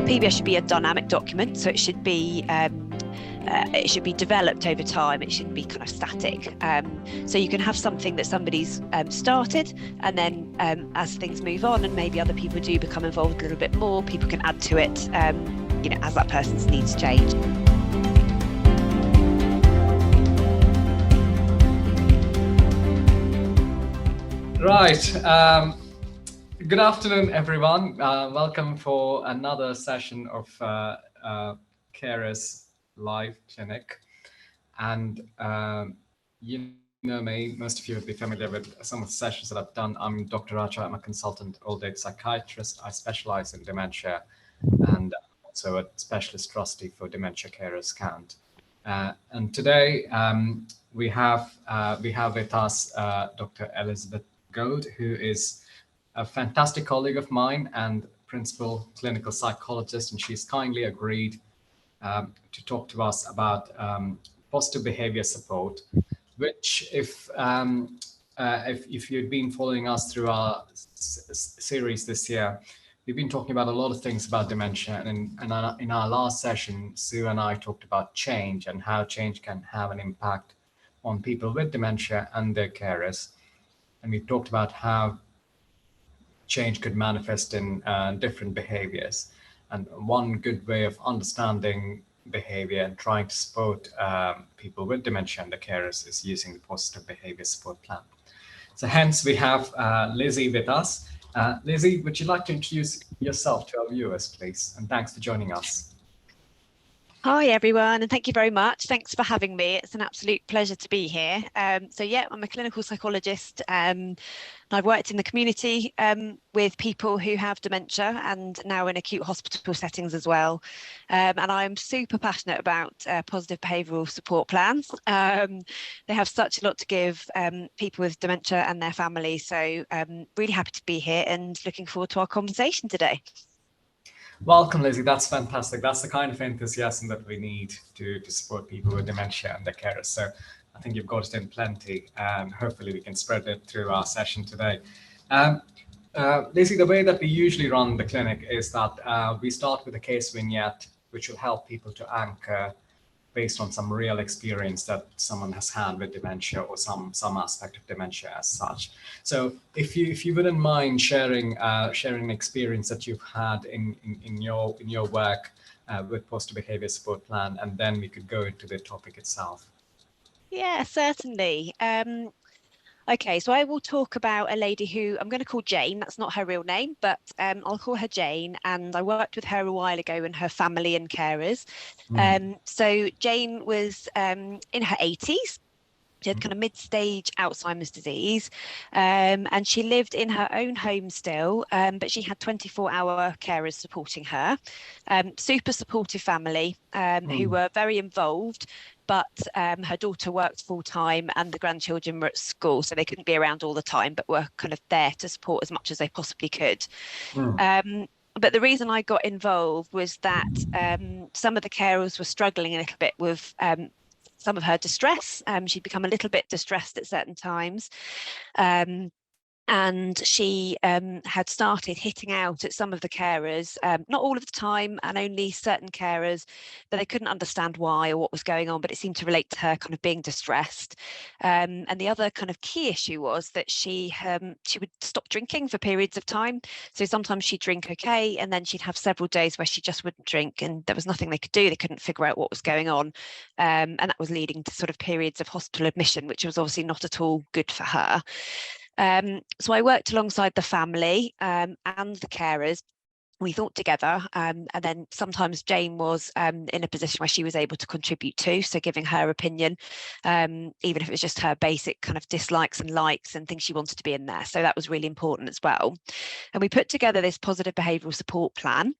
PBS should be a dynamic document, so it should be developed over time. It shouldn't be kind of static. So you can have something that somebody's started, and then as things move on and maybe other people do become involved a little bit more, people can add to it, as that person's needs change. Right. Good afternoon, everyone. Welcome for another session of Carers Live Clinic. And you know me, most of you would be familiar with some of the sessions that I've done. I'm Dr. Raja. I'm a consultant old age psychiatrist. I specialize in dementia and also a specialist trustee for Dementia Carers Count. And today we have with us Dr. Elisabeth Goad, who is a fantastic colleague of mine and Principle Clinical Psychologist, and she's kindly agreed to talk to us about positive behavior support, which if you'd been following us through our series this year, we've been talking about a lot of things about dementia. And in our last session, Sue and I talked about change and how change can have an impact on people with dementia and their carers. And we talked about how change could manifest in different behaviors. And one good way of understanding behavior and trying to support people with dementia and their carers is using the positive behavior support plan. So hence we have Lizzy with us. Lizzy, would you like to introduce yourself to our viewers, please? And thanks for joining us. Hi, everyone, and thank you very much. Thanks for having me. It's an absolute pleasure to be here. So yeah, I'm a clinical psychologist. I've worked in the community with people who have dementia and now in acute hospital settings as well. And I'm super passionate about positive behavioural support plans. They have such a lot to give people with dementia and their families. So really happy to be here and looking forward to our conversation today. Welcome, Lizzy. That's fantastic. That's the kind of enthusiasm that we need to support people with dementia and their carers. So I think you've got it in plenty, and hopefully we can spread it through our session today. Lizzy, the way that we usually run the clinic is that we start with a case vignette, which will help people to anchor based on some real experience that someone has had with dementia or some aspect of dementia as such. So if you wouldn't mind sharing an experience that you've had in your work with positive behavior support plan, and then we could go into the topic itself. Yeah, certainly. Okay, so I will talk about a lady who I'm going to call Jane. That's not her real name, but I'll call her Jane. And I worked with her a while ago and her family and carers. So Jane was in her 80s. She had kind of mid-stage Alzheimer's disease, and she lived in her own home still, but she had 24-hour carers supporting her. Super supportive family who were very involved, but her daughter worked full-time and the grandchildren were at school, so they couldn't be around all the time, but were kind of there to support as much as they possibly could. But the reason I got involved was that some of the carers were struggling a little bit with some of her distress. She'd become a little bit distressed at certain times. And she had started hitting out at some of the carers, not all of the time and only certain carers, but they couldn't understand why or what was going on, but it seemed to relate to her kind of being distressed. And the other kind of key issue was that she would stop drinking for periods of time. So sometimes she'd drink okay, and then she'd have several days where she just wouldn't drink, and there was nothing they could do. They couldn't figure out what was going on. And that was leading to sort of periods of hospital admission, which was obviously not at all good for her. So I worked alongside the family and the carers. We thought together, and then sometimes Jane was in a position where she was able to contribute too, so giving her opinion, even if it was just her basic kind of dislikes and likes and things she wanted to be in there. So that was really important as well. And we put together this positive behavioural support plan,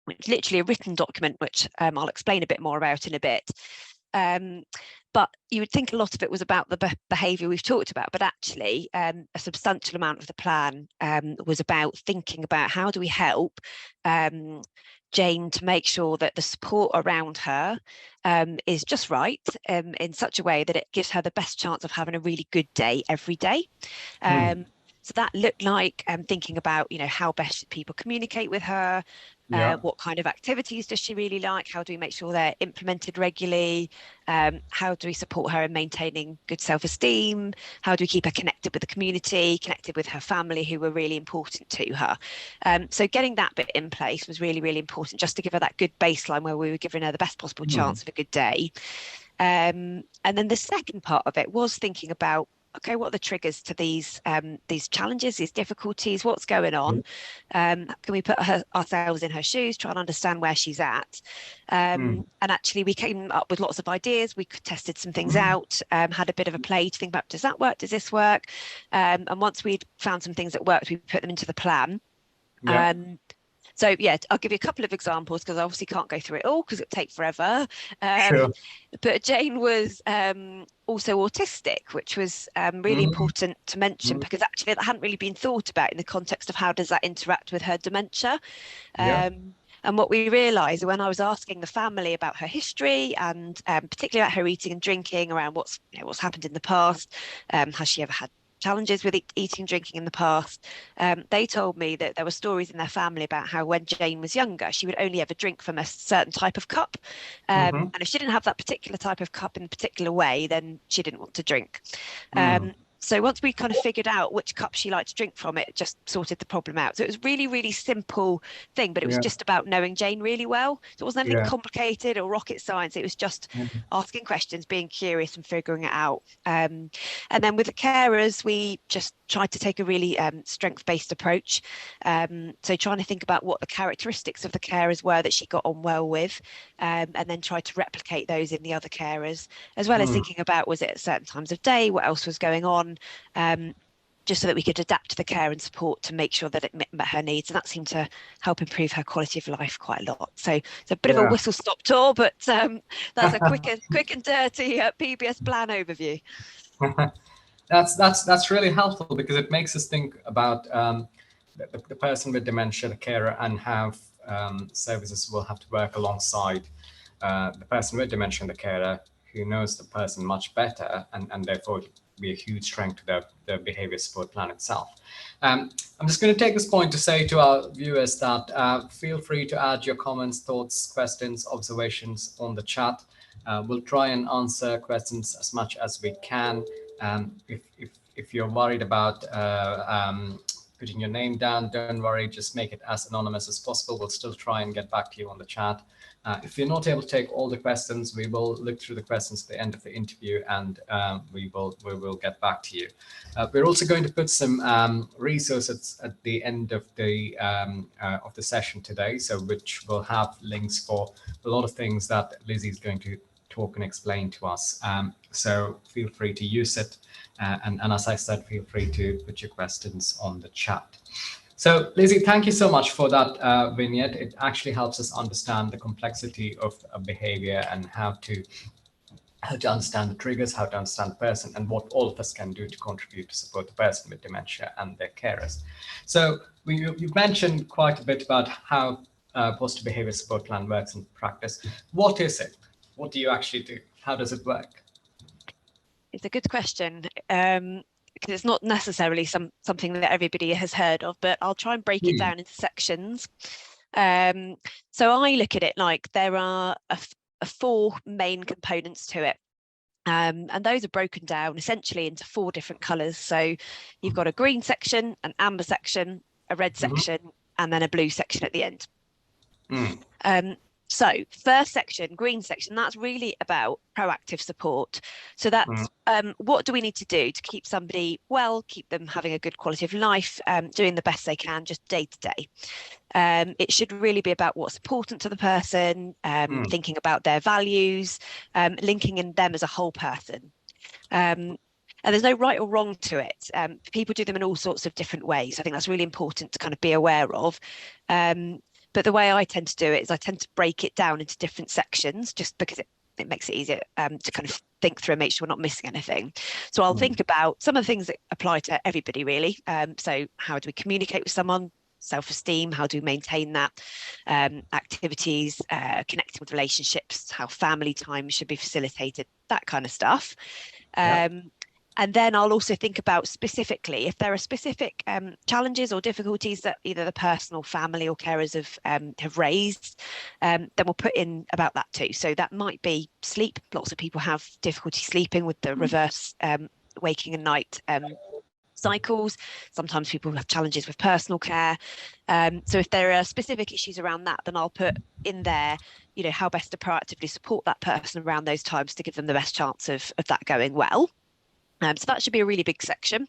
which is literally a written document, which I'll explain a bit more about in a bit. But you would think a lot of it was about the behaviour we've talked about, but actually a substantial amount of the plan was about thinking about how do we help Jane to make sure that the support around her is just right in such a way that it gives her the best chance of having a really good day every day. So that looked like thinking about, how best should people communicate with her, Yeah. What kind of activities does she really like? How do we make sure they're implemented regularly? How do we support her in maintaining good self-esteem? How do we keep her connected with the community, connected with her family who were really important to her? So getting that bit in place was really, really important, just to give her that good baseline where we were giving her the best possible chance of a good day. And then the second part of it was thinking about, okay, what are the triggers to these challenges, these difficulties? What's going on? Can we put ourselves in her shoes, try and understand where she's at? And actually, we came up with lots of ideas. We tested some things out, had a bit of a play to think about, does that work? Does this work? And once we'd found some things that worked, we put them into the plan. Yeah. So yeah, I'll give you a couple of examples because I obviously can't go through it all because it'd take forever. Sure. But Jane was also autistic, which was really important to mention because actually that hadn't really been thought about in the context of how does that interact with her dementia. Yeah. And what we realised when I was asking the family about her history and particularly about her eating and drinking, around what's happened in the past, has she ever had challenges with eating, drinking in the past, they told me that there were stories in their family about how when Jane was younger, she would only ever drink from a certain type of cup. And if she didn't have that particular type of cup in a particular way, then she didn't want to drink. So once we kind of figured out which cup she liked to drink from, it just sorted the problem out. So it was really, really simple thing, but it was Yeah. just about knowing Jane really well. So it wasn't anything Yeah. complicated or rocket science. It was just asking questions, being curious and figuring it out. And then with the carers, we just tried to take a really strength-based approach. So trying to think about what the characteristics of the carers were that she got on well with, and then try to replicate those in the other carers, as well as thinking about, was it at certain times of day, what else was going on, just so that we could adapt the care and support to make sure that it met her needs. And that seemed to help improve her quality of life quite a lot. So it's a bit of a whistle-stop tour, but that's a quick and dirty PBS plan overview. That's really helpful because it makes us think about the person with dementia, the carer, and how services will have to work alongside the person with dementia and the carer who knows the person much better, and therefore be a huge strength to the behavior support plan itself. I'm just going to take this point to say to our viewers that feel free to add your comments, thoughts, questions, observations on the chat. We'll try and answer questions as much as we can. If you're worried about putting your name down, don't worry, just make it as anonymous as possible. We'll still try and get back to you on the chat. If you're not able to take all the questions, we will look through the questions at the end of the interview, and we will get back to you. We're also going to put some resources at the end of the session today, so which will have links for a lot of things that Lizzy is going to talk and explain to us. So feel free to use it. And as I said, feel free to put your questions on the chat. So Lizzy, thank you so much for that vignette. It actually helps us understand the complexity of a behavior and how to understand the triggers, how to understand the person, and what all of us can do to contribute to support the person with dementia and their carers. So you've mentioned quite a bit about how positive behavior support plan works in practice. What is it? What do you actually do? How does it work? It's a good question, because it's not necessarily something that everybody has heard of, but I'll try and break it down into sections. So I look at it like there are four main components to it. And those are broken down essentially into four different colours. So you've got a green section, an amber section, a red section, and then a blue section at the end. So first section, green section, that's really about proactive support. So that's what do we need to do to keep somebody well, keep them having a good quality of life, doing the best they can just day to day. It should really be about what's important to the person, thinking about their values, linking in them as a whole person. And there's no right or wrong to it. People do them in all sorts of different ways. I think that's really important to kind of be aware of. But the way I tend to do it is I tend to break it down into different sections just because it makes it easier to kind of think through and make sure we're not missing anything. So I'll think about some of the things that apply to everybody, really. So how do we communicate with someone? Self-esteem, how do we maintain that? Activities, connecting with relationships, how family time should be facilitated, that kind of stuff. And And then I'll also think about specifically if there are specific challenges or difficulties that either the person or family or carers have raised, then we'll put in about that too. So that might be sleep. Lots of people have difficulty sleeping with the reverse waking and night cycles. Sometimes people have challenges with personal care. So if there are specific issues around that, then I'll put in there, how best to proactively support that person around those times to give them the best chance of that going well. So that should be a really big section.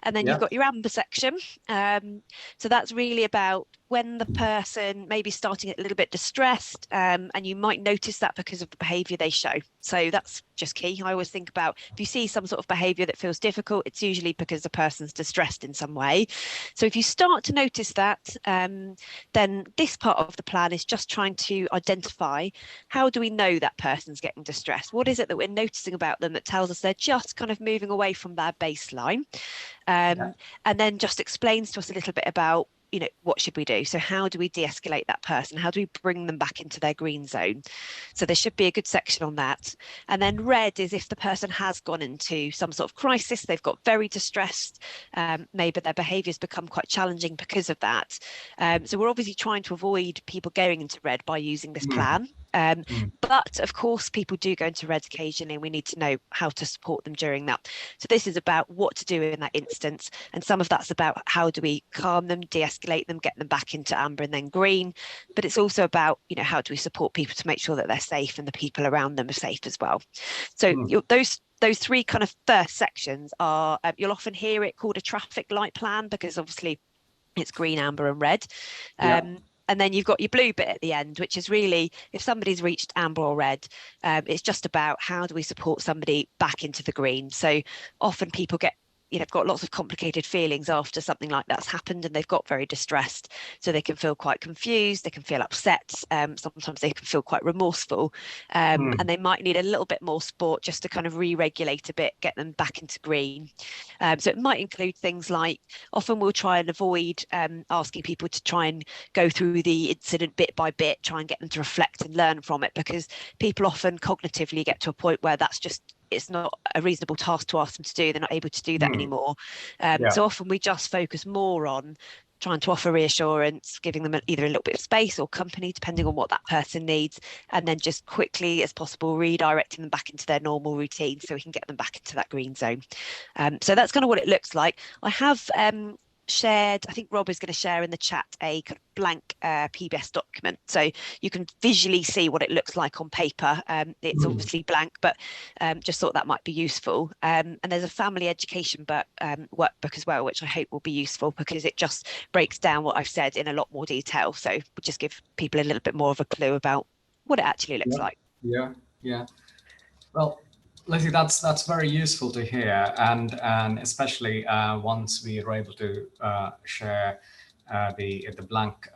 And then you've got your amber section. So that's really about when the person may be starting a little bit distressed, and you might notice that because of the behaviour they show. So that's just key. I always think about if you see some sort of behaviour that feels difficult, it's usually because the person's distressed in some way. So if you start to notice that, then this part of the plan is just trying to identify, how do we know that person's getting distressed? What is it that we're noticing about them that tells us they're just kind of moving away from their baseline? And then just explains to us a little bit about, what should we do? So how do we de-escalate that person? How do we bring them back into their green zone? So there should be a good section on that. And then red is if the person has gone into some sort of crisis, they've got very distressed, maybe their behaviours become quite challenging because of that. So we're obviously trying to avoid people going into red by using this plan. But of course, people do go into red occasionally, and we need to know how to support them during that. So this is about what to do in that instance. And some of that's about how do we calm them, de-escalate them, get them back into amber and then green. But it's also about, how do we support people to make sure that they're safe and the people around them are safe as well. So those three kind of first sections are, you'll often hear it called a traffic light plan, because obviously it's green, amber and red. And then you've got your blue bit at the end, which is really, if somebody's reached amber or red, it's just about how do we support somebody back into the green. So often people get, got lots of complicated feelings after something like that's happened, and they've got very distressed. So they can feel quite confused, they can feel upset, sometimes they can feel quite remorseful, and they might need a little bit more support just to kind of re-regulate a bit, get them back into green. So it might include things like, often we'll try and avoid asking people to try and go through the incident bit by bit, try and get them to reflect and learn from it, because people often cognitively get to a point where it's not a reasonable task to ask them to do. They're not able to do that anymore. So often we just focus more on trying to offer reassurance, giving them either a little bit of space or company, depending on what that person needs, and then just quickly as possible redirecting them back into their normal routine so we can get them back into that green zone. So that's kind of what it looks like. I have shared, I think Rob is going to share in the chat a kind of blank PBS document, so you can visually see what it looks like on paper. It's obviously blank, but just thought that might be useful. And there's a family education workbook as well, which I hope will be useful, because it just breaks down what I've said in a lot more detail. So we'll just give people a little bit more of a clue about what it actually looks like. Yeah. Well, Lizzy, that's very useful to hear, and especially once we are able to share the blank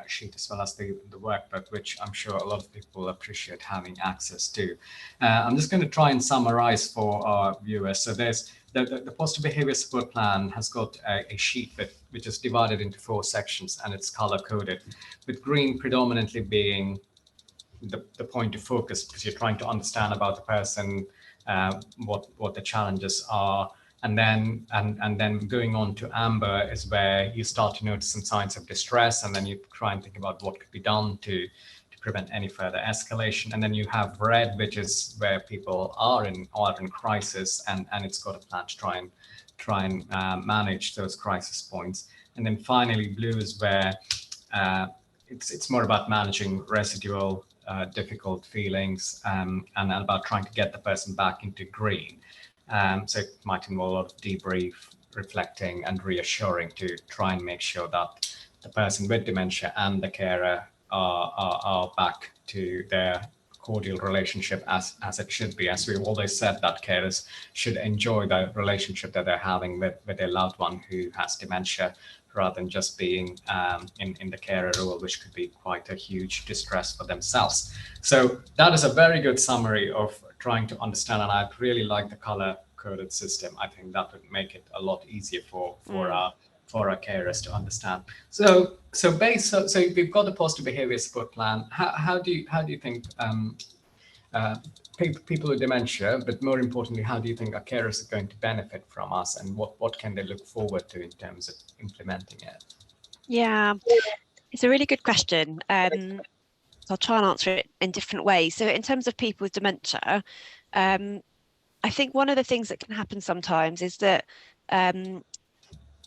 sheet as well as the workbook, which I'm sure a lot of people appreciate having access to. I'm just going to try and summarize for our viewers. So there's the Positive Behaviour Support Plan has got a sheet which is divided into 4 sections, and it's color coded, with green predominantly being the point of focus, because you're trying to understand about the person, what the challenges are, and then going on to amber is where you start to notice some signs of distress, and then you try and think about what could be done to prevent any further escalation. And then you have red, which is where people are in crisis, and it's got a plan to try and manage those crisis points. And then finally, blue is where it's more about managing residual difficult feelings, and about trying to get the person back into green. So it might involve a lot of debrief, reflecting and reassuring to try and make sure that the person with dementia and the carer are back to their cordial relationship as it should be. As we've always said, that carers should enjoy the relationship that they're having with their loved one who has dementia, rather than just being in the carer role, which could be quite a huge distress for themselves. So that is a very good summary of trying to understand, and I really like the color-coded system. I think that would make it a lot easier for our carers to understand. So we've got the Positive Behaviour Support Plan. How do you think people with dementia, but more importantly, how do you think our carers are going to benefit from us, and what can they look forward to in terms of implementing it? Yeah, it's a really good question. So I'll try and answer it in different ways. So in terms of people with dementia, I think one of the things that can happen sometimes is that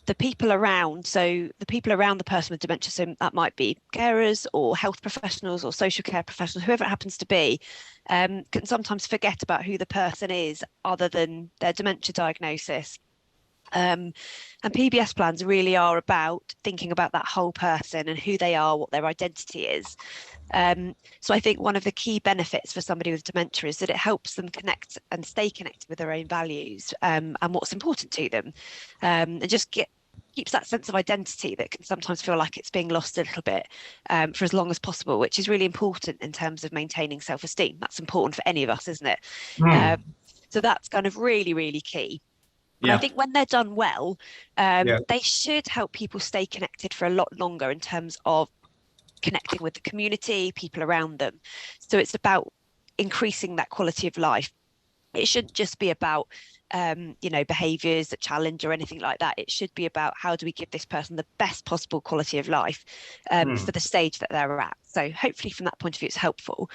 the people around, so the people around the person with dementia, so that might be carers or health professionals or social care professionals, whoever it happens to be, can sometimes forget about who the person is other than their dementia diagnosis. And PBS plans really are about thinking about that whole person and who they are, what their identity is. So I think one of the key benefits for somebody with dementia is that it helps them connect and stay connected with their own values, and what's important to them, and just keeps that sense of identity that can sometimes feel like it's being lost a little bit, for as long as possible, which is really important in terms of maintaining self-esteem. That's important for any of us, isn't it? So that's kind of really, really key. And I Yeah. think when they're done well, Yeah. they should help people stay connected for a lot longer in terms of connecting with the community, people around them. So it's about increasing that quality of life. It shouldn't just be about behaviors that challenge or anything like that. It should be about how do we give this person the best possible quality of life, for the stage that they're at. So hopefully from that point of view, it's helpful.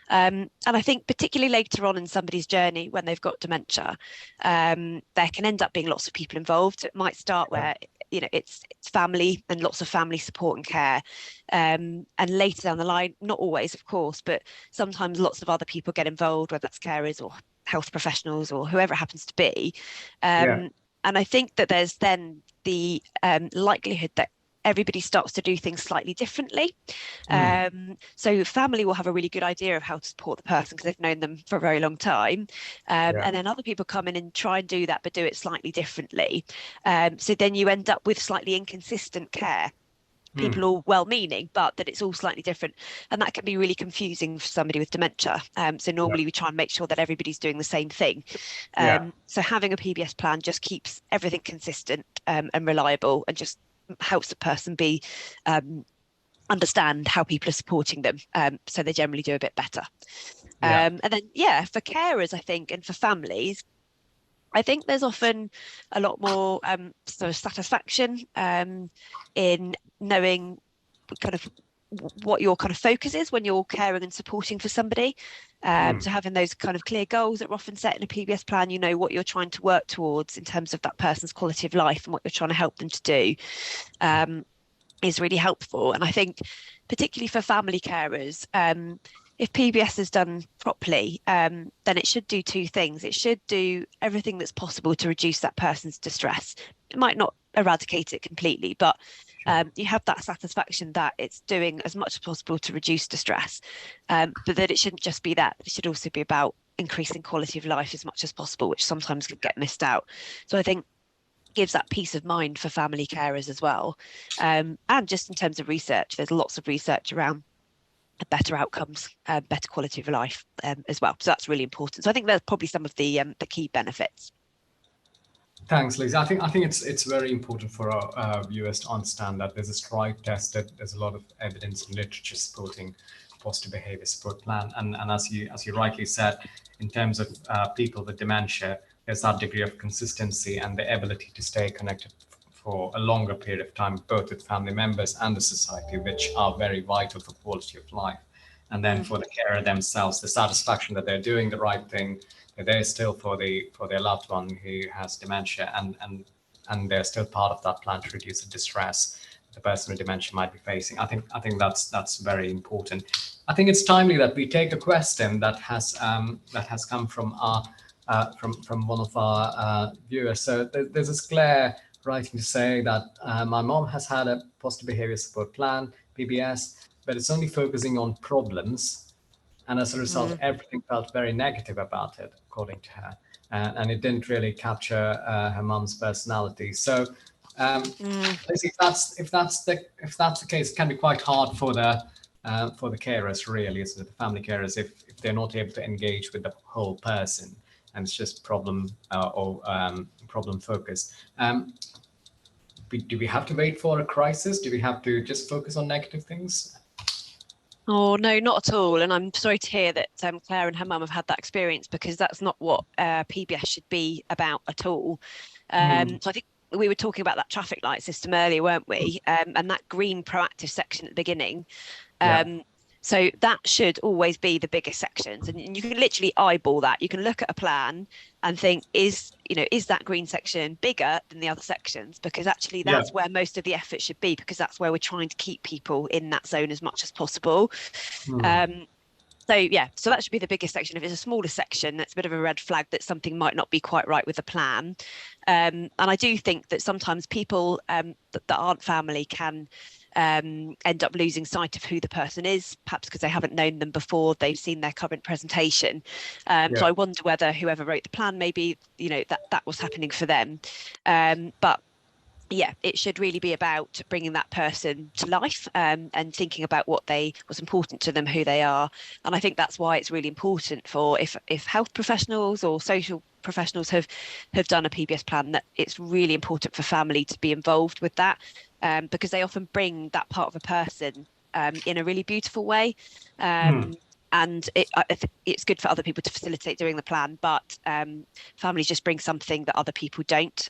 And I think particularly later on in somebody's journey, when they've got dementia, there can end up being lots of people involved. It might start where it's family and lots of family support and care, and later down the line, not always, of course, but sometimes lots of other people get involved, whether that's carers or health professionals or whoever it happens to be. And I think that there's then the likelihood that everybody starts to do things slightly differently. So family will have a really good idea of how to support the person because they've known them for a very long time. And then other people come in and try and do that, but do it slightly differently. So then you end up with slightly inconsistent care. People all well-meaning, but that it's all slightly different. And that can be really confusing for somebody with dementia. So normally we try and make sure that everybody's doing the same thing. So having a PBS plan just keeps everything consistent, and reliable, and just helps the person be understand how people are supporting them, so they generally do a bit better. And then for carers, I think, and for families, I think there's often a lot more sort of satisfaction in knowing kind of what your kind of focus is when you're caring and supporting for somebody. So having those kind of clear goals that are often set in a PBS plan, you know what you're trying to work towards in terms of that person's quality of life and what you're trying to help them to do, is really helpful. And I think particularly for family carers, if PBS is done properly, then it should do two things. It should do everything that's possible to reduce that person's distress. It might not eradicate it completely, but you have that satisfaction that it's doing as much as possible to reduce distress, but that it shouldn't just be that. It should also be about increasing quality of life as much as possible, which sometimes can get missed out. So I think gives that peace of mind for family carers as well. And just in terms of research, there's lots of research around better outcomes, better quality of life, as well. So that's really important. So I think there's probably some of the key benefits. Thanks, Lizzy. I think it's very important for our viewers to understand that there's a tried tested. There's a lot of evidence and literature supporting positive behavior support plan. And as you rightly said, in terms of people with dementia, there's that degree of consistency and the ability to stay connected for a longer period of time, both with family members and the society, which are very vital for quality of life. And then for the carer themselves, the satisfaction that they're doing the right thing, that they're still for their loved one who has dementia, and they're still part of that plan to reduce the distress the person with dementia might be facing. I think that's very important. I think it's timely that we take a question that has come from our from one of our viewers. So there's this Claire writing to say that my mom has had a positive behavior support plan, PBS, but it's only focusing on problems. And as a result, everything felt very negative about it, according to her. And it didn't really capture her mum's personality. So if that's the case, it can be quite hard for the carers, really, so the family carers, if they're not able to engage with the whole person, and it's just problem problem focused. Do we have to wait for a crisis? Do we have to just focus on negative things? Oh, no, not at all. And I'm sorry to hear that Claire and her mum have had that experience, because that's not what PBS should be about at all. Mm. So I think we were talking about that traffic light system earlier, weren't we? And that green proactive section at the beginning. Yeah, Um, so that should always be the biggest sections, and you can literally eyeball that. You can look at a plan and think, is that green section bigger than the other sections? Because actually, yeah. that's where most of the effort should be, because that's where we're trying to keep people in that zone as much as possible. Mm. Um, so yeah, so that should be the biggest section. If it's a smaller section, that's a bit of a red flag that something might not be quite right with the plan. And I do think that sometimes people that aren't family can end up losing sight of who the person is, perhaps because they haven't known them before they've seen their current presentation. So Yeah. I wonder whether whoever wrote the plan, maybe that was happening for them. But yeah, it should really be about bringing that person to life, and thinking about what's important to them, who they are. And I think that's why it's really important for, if health professionals or social professionals have done a PBS plan, that it's really important for family to be involved with that, because they often bring that part of a person in a really beautiful way. Mm. Um, and it's good for other people to facilitate doing the plan, but families just bring something that other people don't.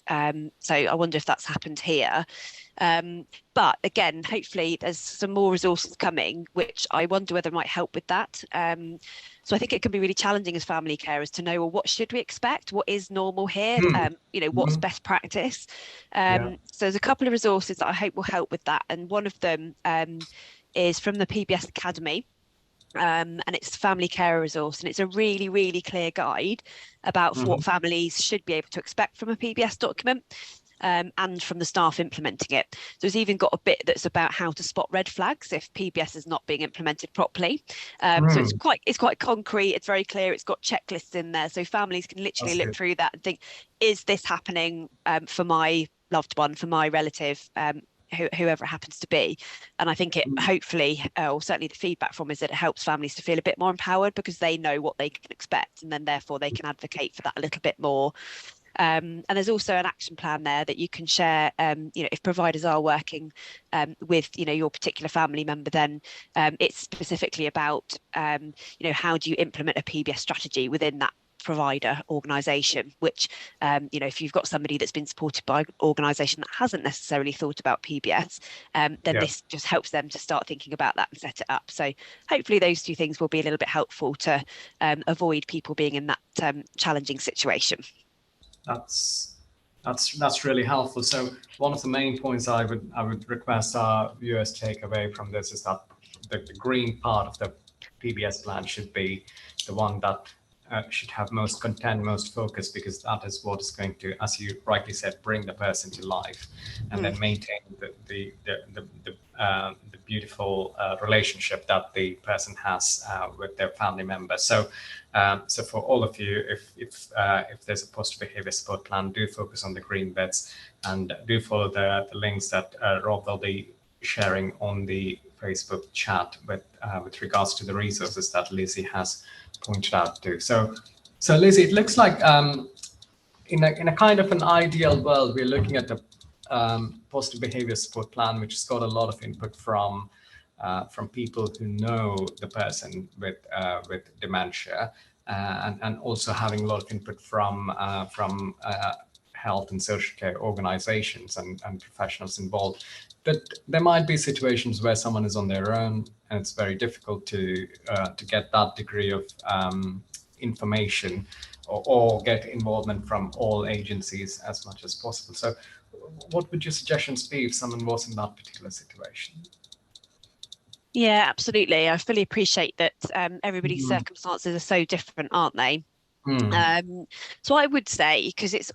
So I wonder if that's happened here. But again, hopefully there's some more resources coming, which I wonder whether might help with that. So I think it can be really challenging as family carers to know, well, what should we expect? What is normal here? Mm. What's Mm. best practice? Yeah. So there's a couple of resources that I hope will help with that. And one of them is from the PBS Academy. And it's family care resource, and it's a really, really clear guide about Hmm. what families should be able to expect from a PBS document, and from the staff implementing it. So it's even got a bit that's about how to spot red flags if PBS is not being implemented properly. So Mm. it's quite concrete. It's very clear. It's got checklists in there, so families can literally That's look good. through that and think, is this happening for my loved one, for my relative? Whoever it happens to be. And I think it Mm. hopefully, or certainly the feedback from is that it helps families to feel a bit more empowered, because they know what they can expect, and then therefore they can advocate for that a little bit more. And there's also an action plan there that you can share. If providers are working with, your particular family member, then it's specifically about, how do you implement a PBS strategy within that provider organization, which if you've got somebody that's been supported by an organization that hasn't necessarily thought about PBS, then Yeah. this just helps them to start thinking about that and set it up. So hopefully those two things will be a little bit helpful to avoid people being in that challenging situation. That's that's really helpful. So one of the main points I would request our viewers take away from this is that the green part of the PBS plan should be the one that should have most content, most focus, because that is what is going to, as you rightly said, bring the person to life, and Mm. then maintain the beautiful relationship that the person has with their family member. So for all of you, if there's a positive behavior support plan, do focus on the green bits, and do follow the links that Rob will be sharing on the Facebook chat with regards to the resources that Lizzy has pointed out to. So Lizzy, it looks like in a kind of an ideal world, we're looking at the positive behavior support plan, which has got a lot of input from people who know the person with dementia, and also having a lot of input from health and social care organizations and professionals involved. But there might be situations where someone is on their own, and it's very difficult to get that degree of information, or get involvement from all agencies as much as possible. So, what would your suggestions be if someone was in that particular situation? Yeah, absolutely. I fully appreciate that everybody's Mm. circumstances are so different, aren't they? Mm. Um, so I would say, because it's,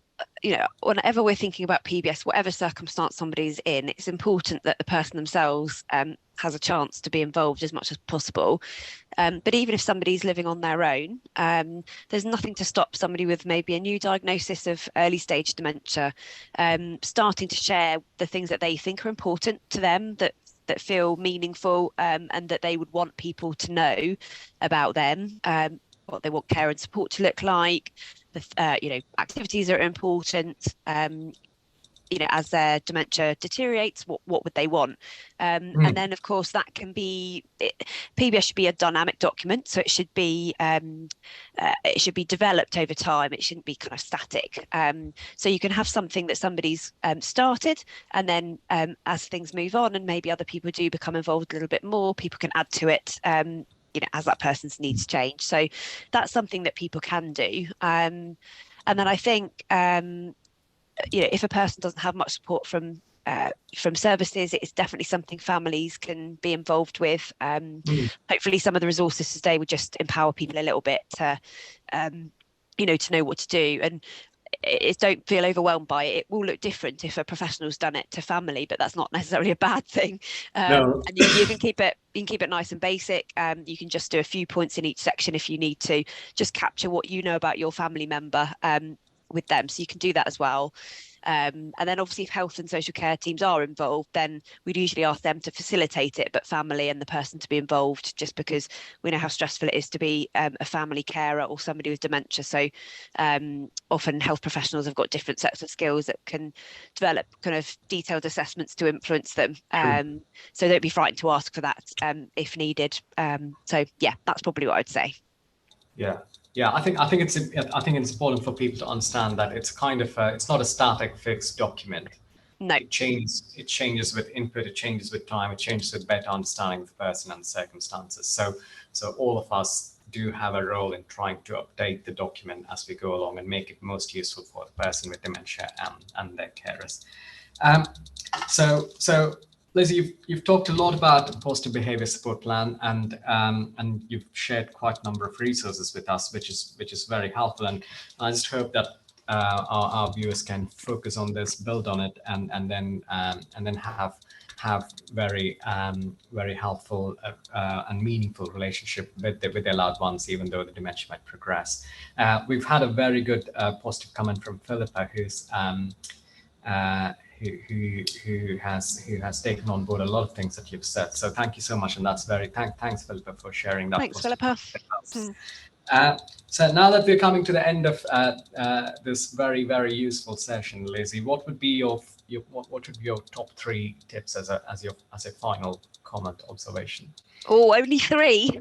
whenever we're thinking about PBS, whatever circumstance somebody's in, it's important that the person themselves has a chance to be involved as much as possible. But even if somebody's living on their own, there's nothing to stop somebody with maybe a new diagnosis of early stage dementia starting to share the things that they think are important to them, that feel meaningful, and that they would want people to know about them, what they want care and support to look like, the activities that are important. as their dementia deteriorates, what would they want? And then, of course, that can be PBS should be a dynamic document, so it should be developed over time. It shouldn't be kind of static. So you can have something that somebody's started, and then as things move on, and maybe other people do become involved a little bit more, people can add to it. As that person's needs change. So that's something that people can do. And then I think if a person doesn't have much support from services, it's definitely something families can be involved with. Hopefully some of the resources today would just empower people a little bit to to know what to do, and don't feel overwhelmed by it. It will look different if a professional's done it to family, but that's not necessarily a bad thing. No. And you can keep it nice and basic. You can just do a few points in each section if you need to, just capture what you know about your family member with them, so you can do that as well. And then obviously if health and social care teams are involved, then we'd usually ask them to facilitate it, but family and the person to be involved, just because we know how stressful it is to be a family carer or somebody with dementia. So often health professionals have got different sets of skills that can develop kind of detailed assessments to influence them. So don't be frightened to ask for that if needed. So yeah, that's probably what I'd say. Yeah, I think it's important for people to understand that it's kind of it's not a static, fixed document. No. It changes with input. It changes with time. It changes with better understanding of the person and the circumstances. So all of us do have a role in trying to update the document as we go along and make it most useful for the person with dementia and their carers. So Lizzy, you've talked a lot about the positive behavior support plan, and you've shared quite a number of resources with us, which is very helpful. And I just hope that our viewers can focus on this, build on it, and then have very helpful and meaningful relationship with their loved ones, even though the dementia might progress. We've had a very good positive comment from Philippa, who has taken on board a lot of things that you've said. So thank you so much, and that's thanks Philippa for sharing that. Thanks, Philippa. So now that we're coming to the end of this very, very useful session, Lizzy, what would be your top 3 tips as a final comment observation? Oh, only 3.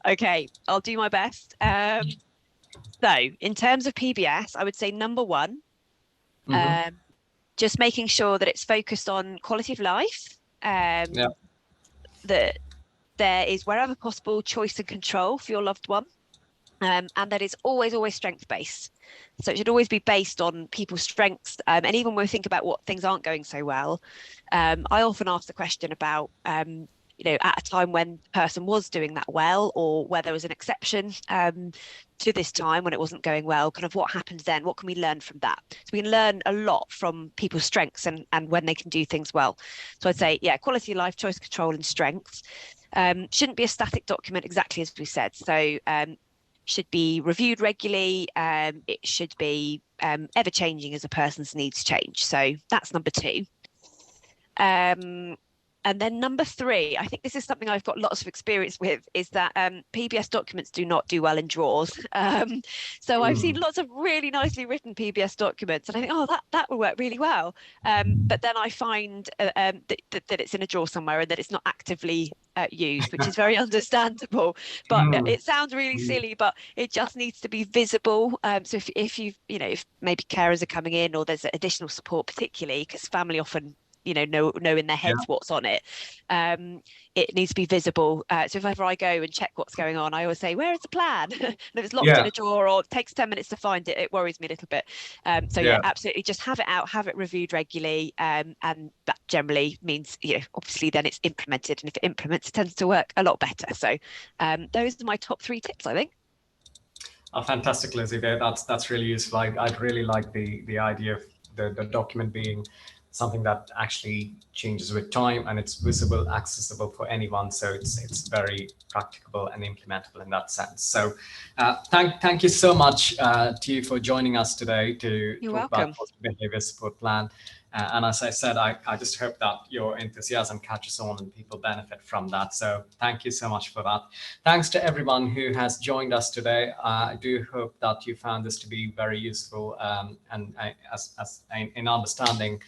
Okay, I'll do my best. So in terms of PBS, I would say number 1, just making sure that it's focused on quality of life, that there is, wherever possible, choice and control for your loved one, and that is always strength-based. So it should always be based on people's strengths, and even when we think about what things aren't going so well, I often ask the question about at a time when the person was doing that well, or where there was an exception to this time when it wasn't going well, kind of what happened then, what can we learn from that? So we can learn a lot from people's strengths and when they can do things well. So I'd say, yeah, quality of life, choice, control, and strengths. Shouldn't be a static document, exactly as we said. So should be reviewed regularly. It should be ever changing as a person's needs change. So that's number 2. And then number 3, I think this is something I've got lots of experience with, is that PBS documents do not do well in drawers. So I've seen lots of really nicely written PBS documents, and I think, oh, that will work really well. But then I find that it's in a drawer somewhere and that it's not actively used, which is very understandable. But it sounds really silly, but it just needs to be visible. So if maybe carers are coming in, or there's additional support, particularly because family often know in their heads what's on it. It needs to be visible. So if ever I go and check what's going on, I always say, where is the plan? And if it's locked in a drawer or it takes 10 minutes to find it, it worries me a little bit. So yeah, absolutely, just have it out, have it reviewed regularly, and that generally means obviously then it's implemented, and if it implements, it tends to work a lot better. So those are my top 3 tips, I think. Oh, fantastic, Lizzy. That's really useful. I'd really like the idea of the document being something that actually changes with time, and it's visible, accessible for anyone. So it's very practicable and implementable in that sense. So thank you so much to you for joining us today to You're talk welcome. about positive behavior support plan. And as I said, I just hope that your enthusiasm catches on and people benefit from that. So thank you so much for that. Thanks to everyone who has joined us today. I do hope that you found this to be very useful and in understanding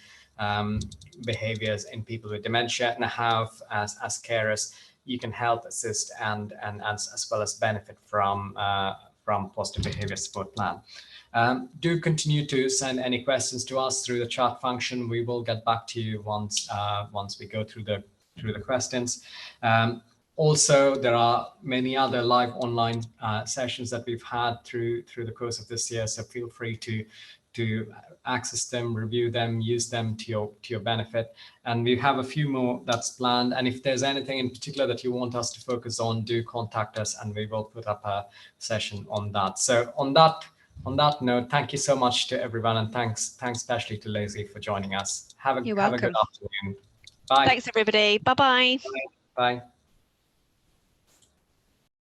behaviors in people with dementia, and how as carers you can help, assist, and as well as benefit from positive behavior support plan. Do continue to send any questions to us through the chat function. We will get back to you once we go through the questions. Also, there are many other live online sessions that we've had through the course of this year. So feel free to access them, review them, use them to your benefit. And we have a few more that's planned. And if there's anything in particular that you want us to focus on, do contact us and we will put up a session on that. So on that note, thank you so much to everyone, and thanks especially to Lizzy for joining us. Have a good afternoon. Bye. Thanks, everybody. Bye-bye. Bye.